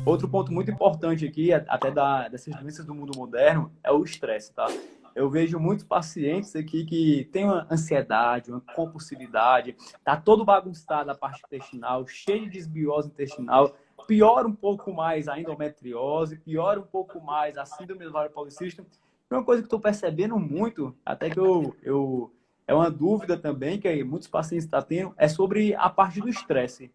Outro ponto muito importante aqui, até dessas doenças do mundo moderno, é o estresse, tá? Eu vejo muitos pacientes aqui que têm uma ansiedade, uma compulsividade, tá todo bagunçado a parte intestinal, cheio de desbiose intestinal, piora um pouco mais a endometriose, piora um pouco mais a síndrome do ovário policístico. Uma coisa que estou percebendo muito, até que é uma dúvida também que muitos pacientes estão tendo, é sobre a parte do estresse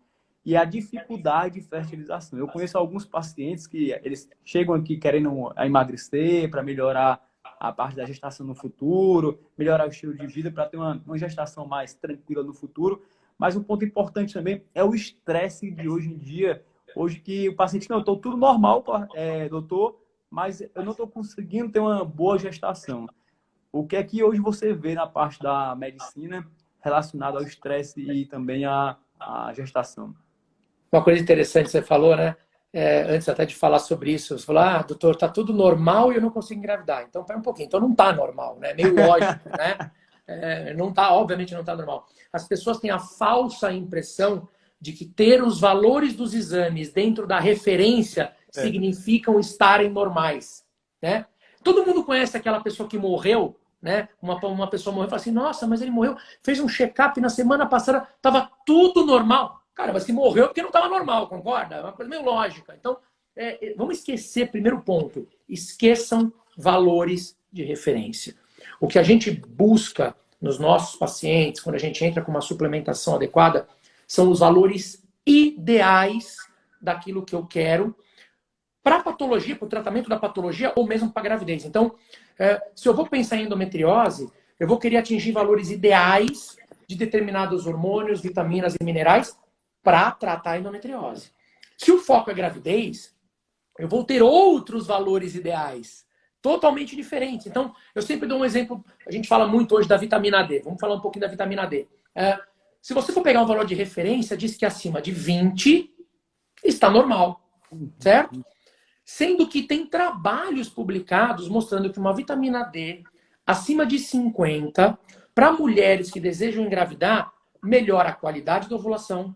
e a dificuldade de fertilização. Eu conheço alguns pacientes que eles chegam aqui querendo emagrecer para melhorar a parte da gestação no futuro, melhorar o estilo de vida para ter uma gestação mais tranquila no futuro. Mas um ponto importante também é o estresse de hoje em dia. Hoje que o paciente, não, eu estou tudo normal, doutor, mas eu não estou conseguindo ter uma boa gestação. O que é que hoje você vê na parte da medicina relacionada ao estresse e também à gestação? Uma coisa interessante que você falou, né? Antes até de falar sobre isso, você falou, doutor, tá tudo normal e eu não consigo engravidar. Então, pera um pouquinho. Então, não tá normal, né? Meio lógico, né? Não tá, obviamente não tá normal. As pessoas têm a falsa impressão de que ter os valores dos exames dentro da referência significam estarem normais, né? Todo mundo conhece aquela pessoa que morreu, né? Uma pessoa morreu e fala assim, nossa, mas ele morreu, fez um check-up na semana passada, tava tudo normal. Cara, mas se morreu porque não estava normal, concorda? É uma coisa meio lógica. Então, vamos esquecer, primeiro ponto, esqueçam valores de referência. O que a gente busca nos nossos pacientes, quando a gente entra com uma suplementação adequada, são os valores ideais daquilo que eu quero para a patologia, para o tratamento da patologia ou mesmo para a gravidez. Então, se eu vou pensar em endometriose, eu vou querer atingir valores ideais de determinados hormônios, vitaminas e minerais para tratar a endometriose. Se o foco é gravidez, eu vou ter outros valores ideais, totalmente diferentes. Então, eu sempre dou um exemplo, a gente fala muito hoje da vitamina D. Vamos falar um pouquinho da vitamina D. Se você for pegar um valor de referência, diz que acima de 20 está normal, certo? Sendo que tem trabalhos publicados mostrando que uma vitamina D acima de 50, para mulheres que desejam engravidar, melhora a qualidade da ovulação,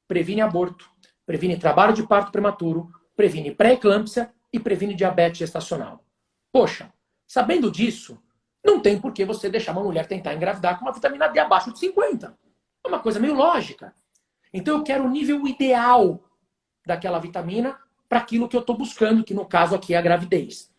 previne aborto, previne trabalho de parto prematuro, previne pré-eclâmpsia e previne diabetes gestacional. Poxa, sabendo disso, não tem por que você deixar uma mulher tentar engravidar com uma vitamina D abaixo de 50. É uma coisa meio lógica. Então eu quero o nível ideal daquela vitamina para aquilo que eu estou buscando, que no caso aqui é a gravidez.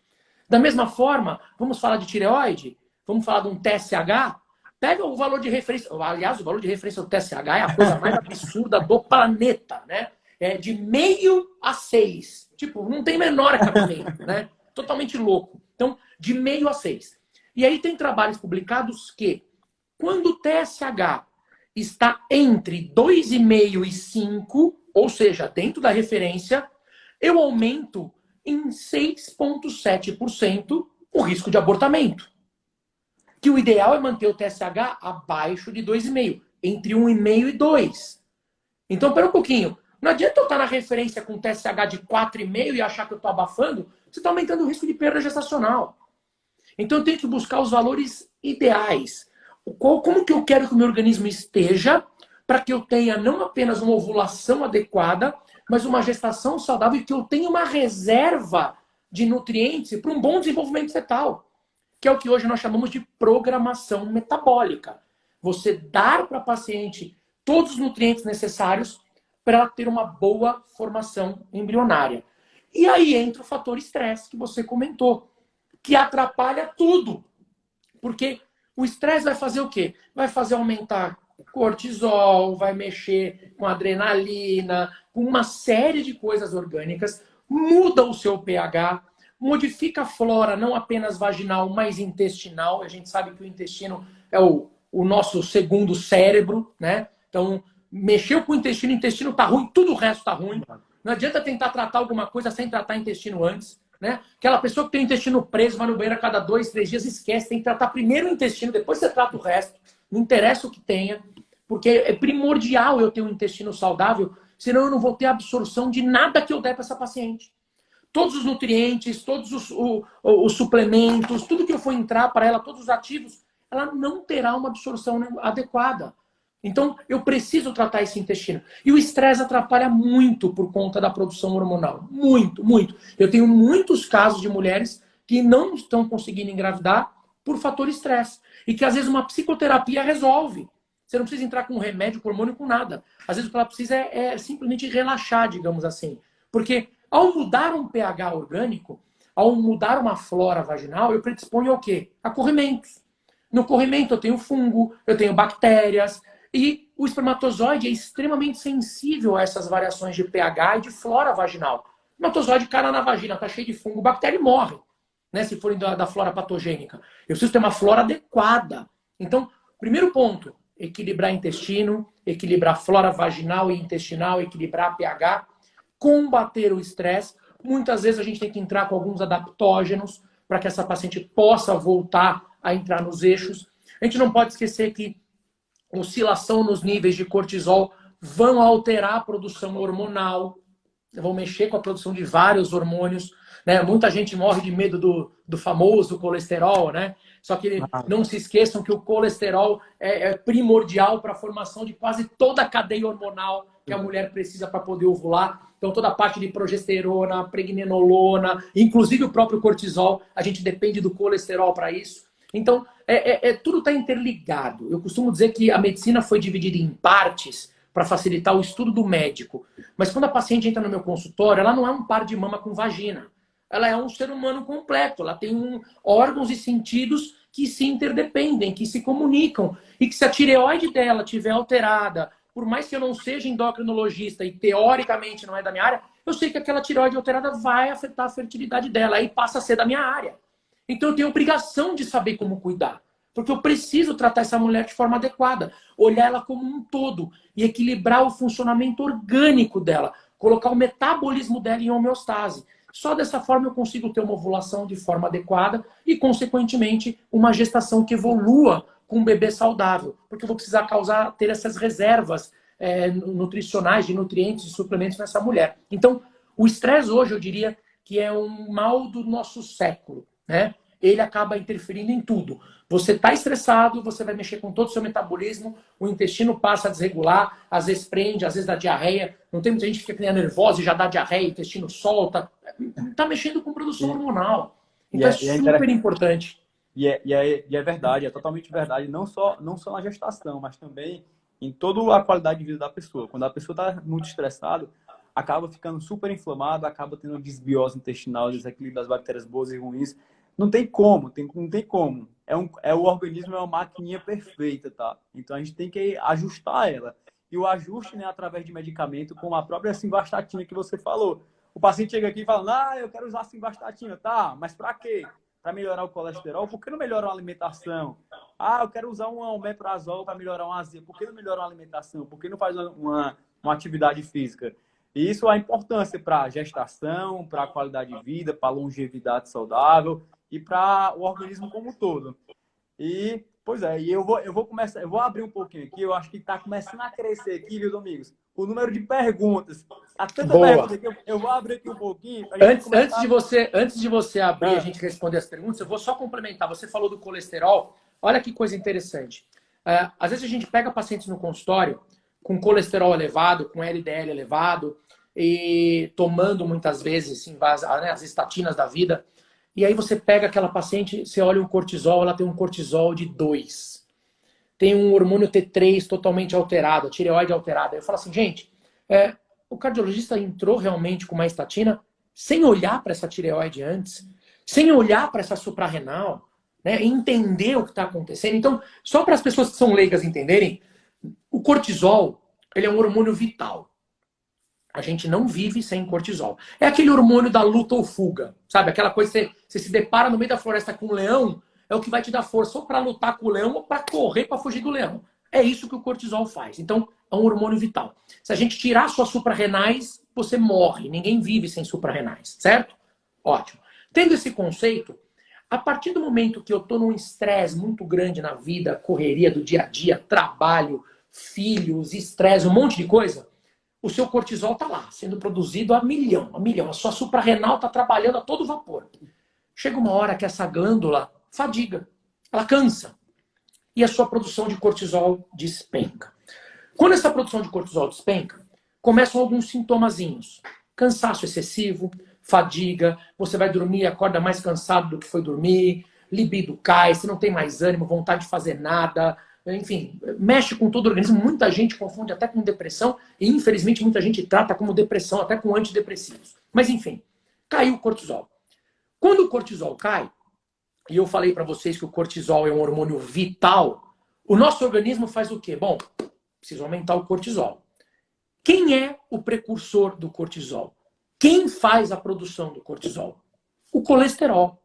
Da mesma forma, vamos falar de tireoide, vamos falar de um TSH, pega o valor de referência. Aliás, o valor de referência do TSH é a coisa mais absurda do planeta, né? É de 0,5 a 6. Tipo, não tem menor cabimento, né? Totalmente louco. Então, de 0,5 a 6. E aí tem trabalhos publicados que, quando o TSH está entre 2,5 e 5, ou seja, dentro da referência, eu aumento em 6,7% o risco de abortamento. Que o ideal é manter o TSH abaixo de 2,5, entre 1,5 e 2. Então, pera um pouquinho. Não adianta eu estar na referência com TSH de 4,5 e achar que eu estou abafando, você está aumentando o risco de perda gestacional. Então, eu tenho que buscar os valores ideais. Como que eu quero que o meu organismo esteja para que eu tenha não apenas uma ovulação adequada, mas uma gestação saudável e que eu tenha uma reserva de nutrientes para um bom desenvolvimento fetal. Que é o que hoje nós chamamos de programação metabólica. Você dar para a paciente todos os nutrientes necessários para ela ter uma boa formação embrionária. E aí entra o fator estresse que você comentou, que atrapalha tudo. Porque o estresse vai fazer o quê? Vai fazer aumentar cortisol, vai mexer com adrenalina, com uma série de coisas orgânicas, muda o seu pH, modifica a flora, não apenas vaginal, mas intestinal. A gente sabe que o intestino é o nosso segundo cérebro, né? Então, mexeu com o intestino tá ruim, tudo o resto tá ruim. Não adianta tentar tratar alguma coisa sem tratar o intestino antes, né? Aquela pessoa que tem o intestino preso, vai no banheiro a cada 2, 3 dias, esquece, tem que tratar primeiro o intestino, depois você trata o resto. Não interessa o que tenha, porque é primordial eu ter um intestino saudável, senão eu não vou ter absorção de nada que eu der para essa paciente. Todos os nutrientes, todos os suplementos, tudo que eu for entrar para ela, todos os ativos, ela não terá uma absorção adequada. Então, eu preciso tratar esse intestino. E o estresse atrapalha muito por conta da produção hormonal. Muito, muito. Eu tenho muitos casos de mulheres que não estão conseguindo engravidar por fator estresse. E que, às vezes, uma psicoterapia resolve. Você não precisa entrar com remédio, com hormônio, com nada. Às vezes, o que ela precisa é simplesmente relaxar, digamos assim. Porque, ao mudar um pH orgânico, ao mudar uma flora vaginal, eu predisponho ao quê? A corrimentos. No corrimento, eu tenho fungo, eu tenho bactérias. E o espermatozoide é extremamente sensível a essas variações de pH e de flora vaginal. O espermatozoide cai na vagina, está cheio de fungo, bactéria e morre, né, se forem da flora patogênica. Eu preciso ter uma flora adequada. Então, primeiro ponto, equilibrar intestino, equilibrar flora vaginal e intestinal, equilibrar pH, combater o estresse. Muitas vezes a gente tem que entrar com alguns adaptógenos para que essa paciente possa voltar a entrar nos eixos. A gente não pode esquecer que oscilação nos níveis de cortisol vão alterar a produção hormonal, vão mexer com a produção de vários hormônios, né? Muita gente morre de medo do famoso colesterol, né? Só que não se esqueçam que o colesterol é primordial para a formação de quase toda a cadeia hormonal que a mulher precisa para poder ovular. Então, toda a parte de progesterona, pregnenolona, inclusive o próprio cortisol, a gente depende do colesterol para isso. Então, tudo está interligado. Eu costumo dizer que a medicina foi dividida em partes para facilitar o estudo do médico. Mas quando a paciente entra no meu consultório, ela não é um par de mama com vagina. Ela é um ser humano completo. Ela tem órgãos e sentidos que se interdependem, que se comunicam. E que se a tireoide dela estiver alterada, por mais que eu não seja endocrinologista e teoricamente não é da minha área, eu sei que aquela tireoide alterada vai afetar a fertilidade dela. Aí passa a ser da minha área. Então eu tenho obrigação de saber como cuidar. Porque eu preciso tratar essa mulher de forma adequada. Olhar ela como um todo. E equilibrar o funcionamento orgânico dela. Colocar o metabolismo dela em homeostase. Só dessa forma eu consigo ter uma ovulação de forma adequada e, consequentemente, uma gestação que evolua com um bebê saudável. Porque eu vou precisar ter essas reservas nutricionais, de nutrientes e suplementos nessa mulher. Então, o estresse hoje, eu diria que é um mal do nosso século. Né? Ele acaba interferindo em tudo. Você está estressado, você vai mexer com todo o seu metabolismo, o intestino passa a desregular, às vezes prende, às vezes dá diarreia. Não tem muita gente que fica nervosa e já dá diarreia, o intestino solta. Está mexendo com produção hormonal. Então é super importante. E é verdade, é totalmente verdade. Não só na gestação, mas também em toda a qualidade de vida da pessoa. Quando a pessoa está muito estressada, acaba ficando super inflamada, acaba tendo desbiose intestinal, desequilíbrio das bactérias boas e ruins. Não tem como, não tem como. O organismo é uma maquininha perfeita, tá? Então a gente tem que ajustar ela. E o ajuste, né, através de medicamento, como a própria simvastatina que você falou. O paciente chega aqui e fala, eu quero usar simvastatina, tá? Mas para quê? Para melhorar o colesterol? Por que não melhora a alimentação? Eu quero usar um omeprazol para melhorar uma azia. Por que não melhora a alimentação? Por que não faz uma atividade física? E isso é a importância para a gestação, para a qualidade de vida, para a longevidade saudável e para o organismo como um todo. E, pois é, eu vou abrir um pouquinho aqui, eu acho que está começando a crescer aqui, viu, Domingos? O número de perguntas. Há tanta pergunta aqui, eu vou abrir aqui um pouquinho. Antes de você abrir e a gente responder as perguntas, eu vou só complementar. Você falou do colesterol. Olha que coisa interessante. Às vezes a gente pega pacientes no consultório com colesterol elevado, com LDL elevado, e tomando muitas vezes as estatinas da vida. E aí você pega aquela paciente, você olha um cortisol, ela tem um cortisol de 2. Tem um hormônio T3 totalmente alterado, a tireoide alterada. Eu falo assim, gente, o cardiologista entrou realmente com uma estatina sem olhar para essa tireoide antes, sem olhar para essa suprarrenal, né, entender o que está acontecendo. Então, só para as pessoas que são leigas entenderem, o cortisol, ele é um hormônio vital. A gente não vive sem cortisol. É aquele hormônio da luta ou fuga, sabe? Aquela coisa que você se depara no meio da floresta com um leão, é o que vai te dar força ou para lutar com o leão ou para correr para fugir do leão. É isso que o cortisol faz. Então, é um hormônio vital. Se a gente tirar suas suprarrenais, você morre. Ninguém vive sem suprarrenais, certo? Ótimo. Tendo esse conceito, a partir do momento que eu estou num estresse muito grande na vida, correria do dia a dia, trabalho, filhos, estresse, um monte de coisa, o seu cortisol está lá, sendo produzido a milhão. A sua suprarrenal está trabalhando a todo vapor. Chega uma hora que essa glândula fadiga, ela cansa. E a sua produção de cortisol despenca. Quando essa produção de cortisol despenca, começam alguns sintomazinhos. Cansaço excessivo, fadiga, você vai dormir e acorda mais cansado do que foi dormir, libido cai, você não tem mais ânimo, vontade de fazer nada, enfim, mexe com todo o organismo. Muita gente confunde até com depressão e, infelizmente, muita gente trata como depressão, até com antidepressivos. Mas, enfim, caiu o cortisol. Quando o cortisol cai, e eu falei para vocês que o cortisol é um hormônio vital, o nosso organismo faz o quê? Bom, precisa aumentar o cortisol. Quem é o precursor do cortisol? Quem faz a produção do cortisol? O colesterol.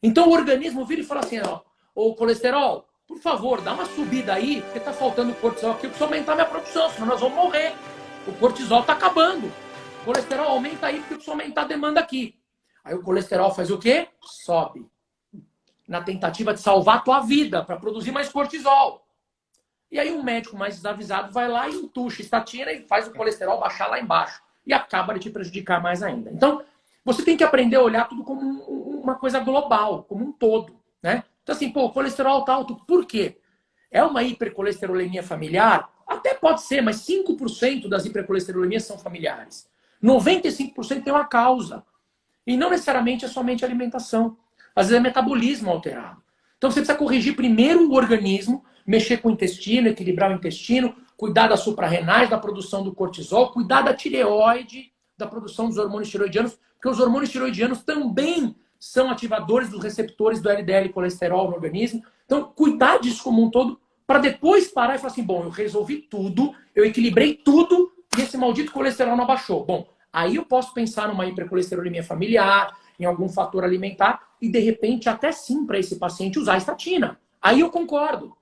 Então o organismo vira e fala assim, ó, ô colesterol, por favor, dá uma subida aí, porque tá faltando cortisol aqui, eu preciso aumentar minha produção, senão nós vamos morrer. O cortisol tá acabando. O colesterol aumenta aí, porque eu preciso aumentar a demanda aqui. Aí o colesterol faz o quê? Sobe. Na tentativa de salvar a tua vida, para produzir mais cortisol. E aí um médico mais desavisado vai lá e entuxa estatina e faz o colesterol baixar lá embaixo. E acaba de te prejudicar mais ainda. Então, você tem que aprender a olhar tudo como uma coisa global, como um todo, né? Então assim, pô, o colesterol tá alto, por quê? É uma hipercolesterolemia familiar? Até pode ser, mas 5% das hipercolesterolemias são familiares. 95% tem uma causa. E não necessariamente é somente alimentação. Às vezes é metabolismo alterado. Então você precisa corrigir primeiro o organismo, mexer com o intestino, equilibrar o intestino, cuidar das suprarrenais, da produção do cortisol, cuidar da tireoide, da produção dos hormônios tiroidianos, porque os hormônios tiroidianos também são ativadores dos receptores do LDL colesterol no organismo. Então, cuidar disso como um todo, para depois parar e falar assim, bom, eu resolvi tudo, eu equilibrei tudo e esse maldito colesterol não abaixou. Bom, aí eu posso pensar numa hipercolesterolemia familiar, em algum fator alimentar e, de repente, até sim para esse paciente usar a estatina. Aí eu concordo.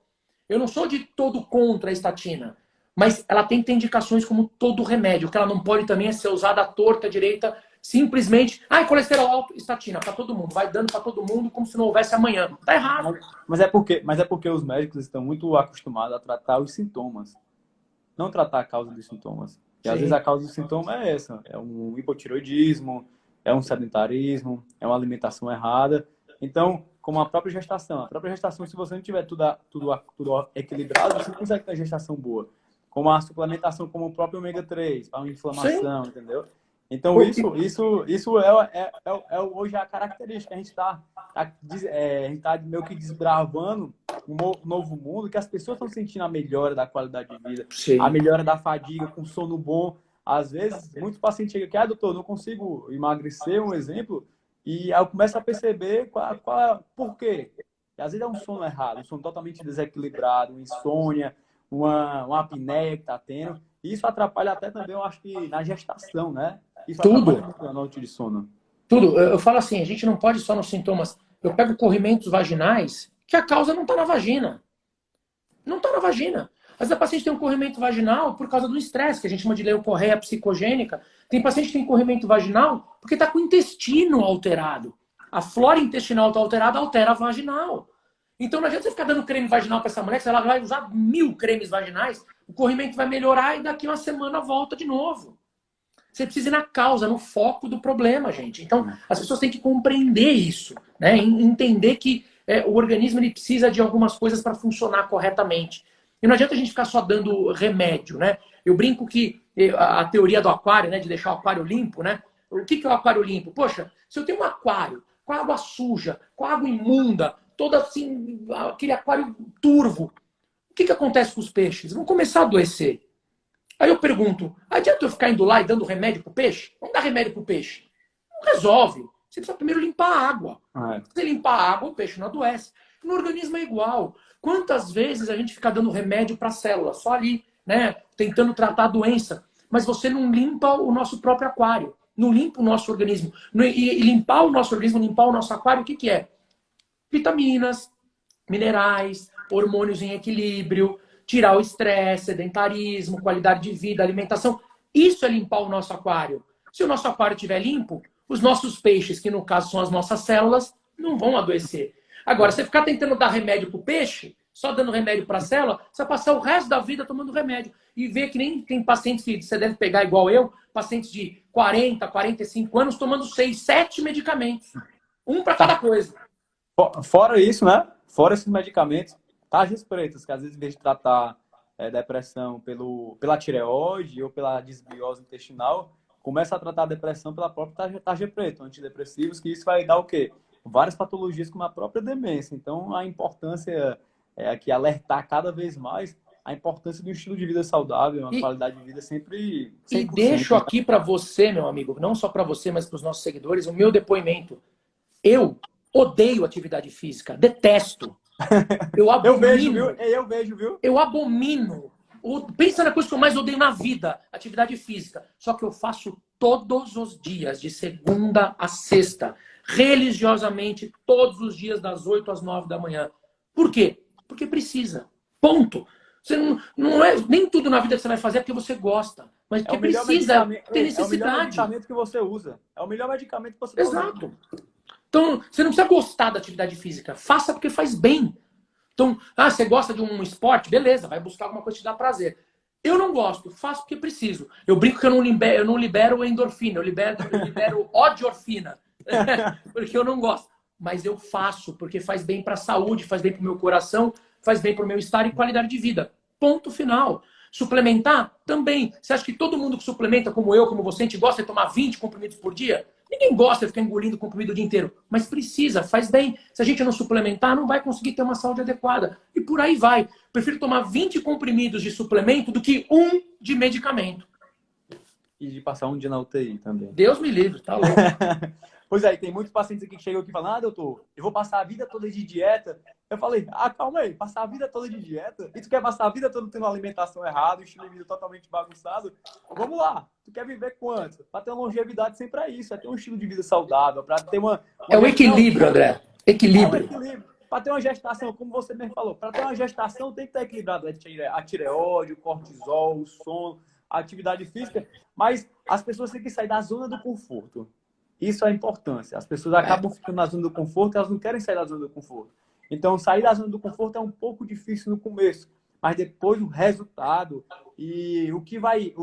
Eu não sou de todo contra a estatina, mas ela tem que ter indicações como todo remédio. O que ela não pode também é ser usada à torta, à direita, simplesmente, colesterol alto, estatina, para todo mundo. Vai dando para todo mundo como se não houvesse amanhã. Tá errado. Mas é porque os médicos estão muito acostumados a tratar os sintomas, não tratar a causa dos sintomas. E às vezes a causa do sintoma é essa, é um hipotiroidismo, é um sedentarismo, é uma alimentação errada. Então, como a própria gestação, se você não tiver tudo equilibrado, você não consegue ter gestação boa. Como a suplementação, como o próprio ômega 3, para uma inflamação, sim, entendeu? Então, isso é hoje a característica. A gente está meio que desbravando um novo mundo, que as pessoas estão sentindo a melhora da qualidade de vida, sim, a melhora da fadiga, com sono bom. Às vezes, muitos pacientes chegam aqui, doutor, não consigo emagrecer, um exemplo, e aí eu começo a perceber por quê. E às vezes é um sono errado, um sono totalmente desequilibrado, uma insônia, uma apneia que está tendo. E isso atrapalha até também, eu acho que na gestação, né? Isso atrapalha muito a noite de sono. Tudo. Eu falo assim, a gente não pode só nos sintomas. Eu pego corrimentos vaginais, que a causa não está na vagina. Não está na vagina. Às vezes a paciente tem um corrimento vaginal por causa do estresse, que a gente chama de leucorreia psicogênica. Tem paciente que tem corrimento vaginal porque está com o intestino alterado. A flora intestinal está alterada, altera a vaginal. Então não adianta você ficar dando creme vaginal para essa mulher, que ela vai usar 1000 cremes vaginais, o corrimento vai melhorar e daqui uma semana volta de novo. Você precisa ir na causa, no foco do problema, gente. Então as pessoas têm que compreender isso, né? Entender que o organismo ele precisa de algumas coisas para funcionar corretamente. E não adianta a gente ficar só dando remédio, né? Eu brinco que a teoria do aquário, né, de deixar o aquário limpo, né? O que é o aquário limpo? Poxa, se eu tenho um aquário com água suja, com água imunda, todo assim, aquele aquário turvo, o que acontece com os peixes? Vão começar a adoecer. Aí eu pergunto, adianta eu ficar indo lá e dando remédio pro peixe? Vamos dar remédio pro peixe. Não resolve. Você precisa primeiro limpar a água. Se você limpar a água, o peixe não adoece. No organismo é igual. Quantas vezes a gente fica dando remédio para a célula, só ali, né, tentando tratar a doença, mas você não limpa o nosso próprio aquário, não limpa o nosso organismo. E limpar o nosso organismo, limpar o nosso aquário, o que é? Vitaminas, minerais, hormônios em equilíbrio, tirar o estresse, sedentarismo, qualidade de vida, alimentação. Isso é limpar o nosso aquário. Se o nosso aquário estiver limpo, os nossos peixes, que no caso são as nossas células, não vão adoecer. Agora, você ficar tentando dar remédio para o peixe, só dando remédio para a célula, você vai passar o resto da vida tomando remédio. E ver que nem tem pacientes que você deve pegar igual eu, pacientes de 40, 45 anos, tomando 6, 7 medicamentos. Um para cada coisa. Fora isso, né? Fora esses medicamentos, tarjas pretas, que às vezes, em vez de tratar depressão pela tireoide ou pela desbiose intestinal, começa a tratar a depressão pela própria tarja preta, antidepressivos, que isso vai dar o quê? Várias patologias como a própria demência. Então, a importância é aqui alertar cada vez mais a importância do estilo de vida saudável, uma qualidade de vida sempre 100%. E deixo aqui para você, meu amigo, não só para você, mas para os nossos seguidores, o meu depoimento. Eu odeio atividade física, detesto. Eu abomino. Eu vejo, viu? Eu abomino. Pensa na coisa que eu mais odeio na vida, atividade física. Só que eu faço todos os dias, de segunda a sexta, religiosamente, todos os dias, das 8 às 9 da manhã. Por quê? Porque precisa. Ponto. Você não é nem tudo na vida que você vai fazer é porque você gosta, mas porque precisa, tem necessidade. É o melhor medicamento que você usa. É o melhor medicamento que você pode usar. Exato. Então, você não precisa gostar da atividade física. Faça porque faz bem. Então, você gosta de um esporte? Beleza, vai buscar alguma coisa que te dá prazer. Eu não gosto, faço porque preciso. Eu brinco que eu não libero endorfina, eu libero odiorfina. Porque eu não gosto. Mas eu faço porque faz bem para a saúde, faz bem para o meu coração, faz bem para o meu estar e qualidade de vida. Ponto final. Suplementar? Também. Você acha que todo mundo que suplementa, como eu, como você, a gente gosta de tomar 20 comprimidos por dia? Ninguém gosta de ficar engolindo comprimido o dia inteiro. Mas precisa, faz bem. Se a gente não suplementar, não vai conseguir ter uma saúde adequada. E por aí vai. Prefiro tomar 20 comprimidos de suplemento do que um de medicamento. E de passar um dia na UTI também. Deus me livre, tá louco. Pois é, tem muitos pacientes aqui que chegam aqui e falam, doutor, eu vou passar a vida toda de dieta. Eu falei, calma aí, passar a vida toda de dieta? E tu quer passar a vida toda tendo uma alimentação errada, um estilo de vida totalmente bagunçado? Vamos lá, tu quer viver quanto? Para ter uma longevidade sempre é isso, é ter um estilo de vida saudável, para ter uma é o equilíbrio, André. Equilíbrio. É o equilíbrio. Para ter uma gestação, como você mesmo falou, para ter uma gestação tem que estar equilibrado a tireoide, o cortisol, o sono, a atividade física, mas as pessoas têm que sair da zona do conforto. Isso é a importância. As pessoas acabam ficando na zona do conforto, elas não querem sair da zona do conforto. Então, sair da zona do conforto é um pouco difícil no começo, mas depois o resultado e o que vai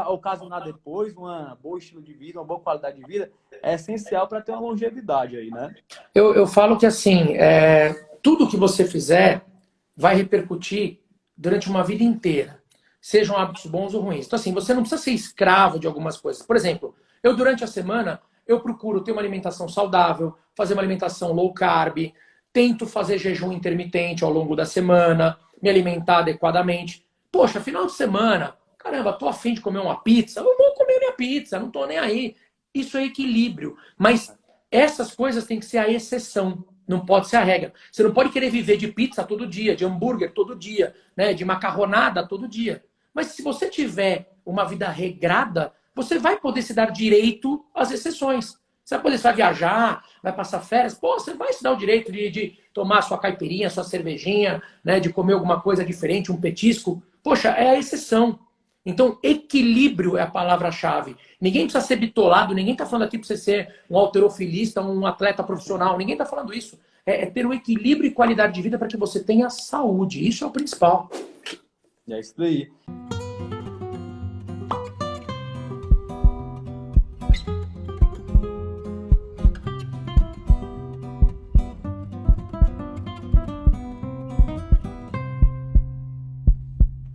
ocasionar depois um bom estilo de vida, uma boa qualidade de vida, é essencial para ter uma longevidade aí, né? Eu falo que assim, tudo que você fizer vai repercutir durante uma vida inteira, sejam hábitos bons ou ruins. Então, assim, você não precisa ser escravo de algumas coisas. Por exemplo, eu durante a semana eu procuro ter uma alimentação saudável, fazer uma alimentação low carb, tento fazer jejum intermitente ao longo da semana, me alimentar adequadamente. Poxa, final de semana, caramba, tô a fim de comer uma pizza, eu vou comer minha pizza, não tô nem aí. Isso é equilíbrio. Mas essas coisas têm que ser a exceção, não pode ser a regra. Você não pode querer viver de pizza todo dia, de hambúrguer todo dia, né, de macarronada todo dia. Mas se você tiver uma vida regrada, você vai poder se dar direito às exceções. Você vai viajar, vai passar férias, você vai se dar o direito de tomar sua caipirinha, sua cervejinha, né, de comer alguma coisa diferente, um petisco. Poxa, é a exceção. Então, equilíbrio é a palavra-chave. Ninguém precisa ser bitolado, ninguém está falando aqui para você ser um halterofilista, um atleta profissional, ninguém está falando isso. É ter um equilíbrio e qualidade de vida para que você tenha saúde. Isso é o principal. É isso daí.